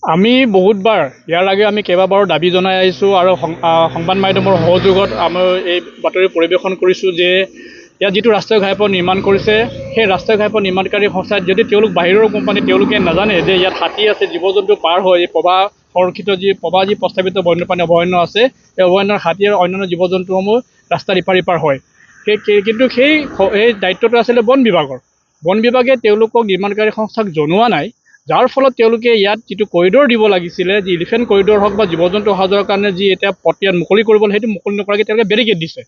আমি বহুতবাৰ ইয়াৰ আগে আমি কেইবাবাৰো দাবী জনাই আহিছোঁ আৰু সংবাদ মাধ্যমৰ সহযোগত আমি এই বাতৰি পৰিৱেশন কৰিছোঁ যে ইয়াত যিটো ৰাষ্ট্ৰীয় ঘাইপথ নিৰ্মাণ কৰিছে সেই ৰাষ্ট্ৰীয় ঘাইপথ নিৰ্মাণকাৰী সংস্থাই যদি তেওঁলোক বাহিৰৰ কোম্পানী তেওঁলোকে নাজানে যে ইয়াত হাতী আছে, জীৱ জন্তু পাৰ হৈ এই প্ৰবাহ সংৰক্ষিত যি প্ৰস্তাৱিত বন্যপ্ৰাণী অভয়াৰণ্য আছে সেই অভয়াৰণ্যৰ হাতী আৰু অন্যান্য জীৱ জন্তুসমূহ ৰাস্তাৰ ইপাৰ হয়। কিন্তু সেই দায়িত্বটো আছিলে বন বিভাগৰ। বন বিভাগে তেওঁলোকক নিৰ্মাণকাৰী সংস্থাক জনোৱা নাই, যাৰ ফলত তেওঁলোকে ইয়াত যিটো কৰিডৰ দিব লাগিছিলে, যি এলিফেণ্ট কৰিডৰ হওক বা জীৱ জন্তু অহা যোৱাৰ কাৰণে যি এতিয়া পথ ইয়াত মুকলি কৰিব সেইটো মুকলি নকৰাকৈ তেওঁলোকে বেৰিকেড দিছে,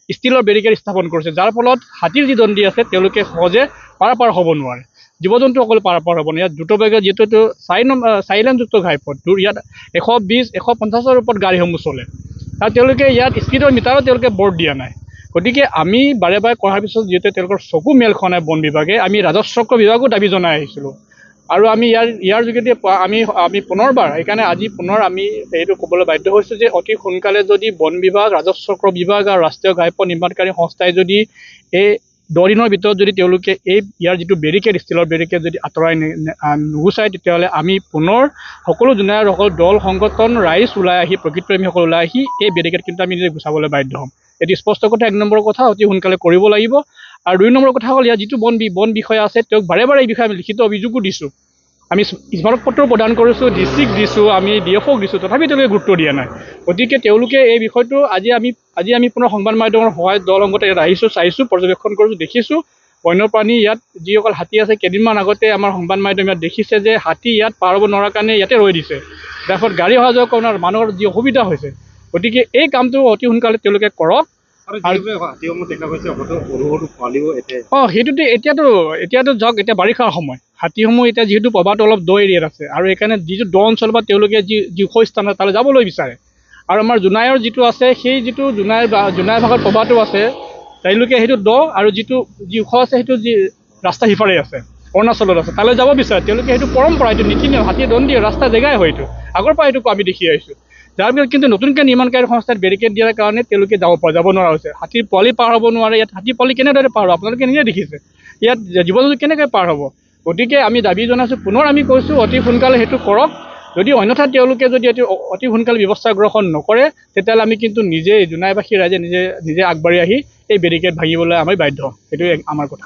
ষ্টীলৰ বেৰিকেড স্থাপন কৰিছে, যাৰ ফলত হাতীৰ যি দণ্ডি আছে তেওঁলোকে সহজে পাৰ হ'ব নোৱাৰে, জীৱ জন্তু অকল পাৰ হ'ব নোৱাৰে। ইয়াত দ্ৰুতবেগে যিহেতু এইটো 4 লেনযুক্ত ঘাইপথ, ইয়াত 120-150ৰ ওপৰত গাড়ীসমূহ চলে আৰু তেওঁলোকে ইয়াত স্পীডৰ মিটাৰো তেওঁলোকে বৰ্ড দিয়া নাই। গতিকে আমি বাৰে বাৰে কৰাৰ পিছত যিহেতু তেওঁলোকৰ চকু মেল খোৱা নাই বন বিভাগে, আমি ৰাজহ বিভাগো দাবী জনাই আহিছিলোঁ আৰু আমি ইয়াৰ যোগেদি আমি পুনৰবাৰ সেইকাৰণে আজি পুনৰ আমি এইটো ক'বলৈ বাধ্য হৈছোঁ যে অতি সোনকালে যদি বন বিভাগ, ৰাজহ বিভাগ আৰু ৰাষ্ট্ৰীয় ঘাইপথ নিৰ্মাণকাৰী সংস্থাই যদি এই 10 দিনৰ ভিতৰত যদি তেওঁলোকে ইয়াৰ যিটো বেৰিকেড, ষ্টীলৰ বেৰিকেড যদি আঁতৰাই নুগুচায়, তেতিয়াহ'লে আমি পুনৰ সকলো সকলো দল সংগঠন ৰাইজ ওলাই আহি, প্ৰকৃতিপ্ৰেমীসকল ওলাই আহি এই বেৰিকেড কিন্তু আমি নিজে গুচাবলৈ বাধ্য হ'ম। এটি স্পষ্ট কথা, 1 নম্বৰ কথা অতি সোনকালে কৰিব লাগিব। আৰু 2 নম্বৰ কথা হ'ল, ইয়াৰ যিটো বন বিষয়া আছে তেওঁক বাৰে বাৰে এই বিষয়ে আমি লিখিত অভিযোগো দিছোঁ, আমি স্মাৰকপত্ৰ প্ৰদান কৰিছোঁ, ডিচিক দিছোঁ, আমি DFOক দিছোঁ, তথাপি তেওঁলোকে গুৰুত্ব দিয়া নাই। গতিকে তেওঁলোকে এই বিষয়টো আজি আমি পুনৰ সংবাদ মাধ্যমৰ সহায়ত দল সংগঠন ইয়াত আহিছোঁ, চাইছোঁ, পৰ্যবেক্ষণ কৰিছোঁ, দেখিছোঁ বন্যপ্ৰাণী ইয়াত যিসকল হাতী আছে। কেইদিনমান আগতে আমাৰ সংবাদ মাধ্যম ইয়াত দেখিছে যে হাতী ইয়াত পাৰ হ'ব নোৱাৰাৰ কাৰণে ইয়াতে ৰৈ দিছে, যাৰ ফলত গাড়ী অহা যোৱা কৰাৰ মানুহৰ যি অসুবিধা হৈছে। গতিকে এই কামটো অতি সোনকালে তেওঁলোকে কৰক। সেইটোতে এতিয়াতো যাওক, এতিয়া বাৰিষাৰ সময়, হাতীসমূহ এতিয়া যিহেতু প্ৰবাহটো অলপ দ এৰিয়াত আছে আৰু সেইকাৰণে যিটো দ অঞ্চল বা তেওঁলোকে যি ওখ স্থান তালৈ যাবলৈ বিচাৰে। আৰু আমাৰ জোনাইৰ যিটো আছে, সেই যিটো জোনাই ভাগত প্ৰবাহটো আছে, তেওঁলোকে সেইটো দ আৰু যি ওখ আছে সেইটো যি ৰাস্তা সিফালে আছে, অৰুণাচলত আছে, তালৈ যাব বিচাৰে তেওঁলোকে। সেইটো পৰম্পৰা, এইটো নীতি নিয়ম, হাতীয়ে দণ্ডি ৰাস্তা জেগাই হয়, এইটো আগৰ পৰা এইটো আমি দেখি আহিছোঁ। যাৰ ভিতৰত কিন্তু নতুনকৈ নিৰ্মাণকাৰী সংস্থাত বেৰিকেড দিয়াৰ কাৰণে তেওঁলোকে যাব নোৱাৰা হৈছে। হাতীৰ পোৱালি পাৰ হ'ব নোৱাৰে। ইয়াত হাতী পোৱালি কেনেদৰে পাৰ হ'ব আপোনালোকে নিজে দেখিছে, ইয়াত জীৱ জন্তু কেনেকৈ পাৰ হ'ব। গতিকে আমি দাবী জনাইছোঁ, পুনৰ আমি কৈছোঁ অতি সোনকালে সেইটো কৰক। যদি অন্যথা তেওঁলোকে যদি অতি সোনকালে ব্যৱস্থা গ্ৰহণ নকৰে, তেতিয়াহ'লে আমি কিন্তু জোনাইবাসী ৰাইজে নিজে আগবাঢ়ি আহি এই বেৰিকেড ভাঙিবলৈ আমি বাধ্য হ'ম। সেইটোৱে আমাৰ কথা।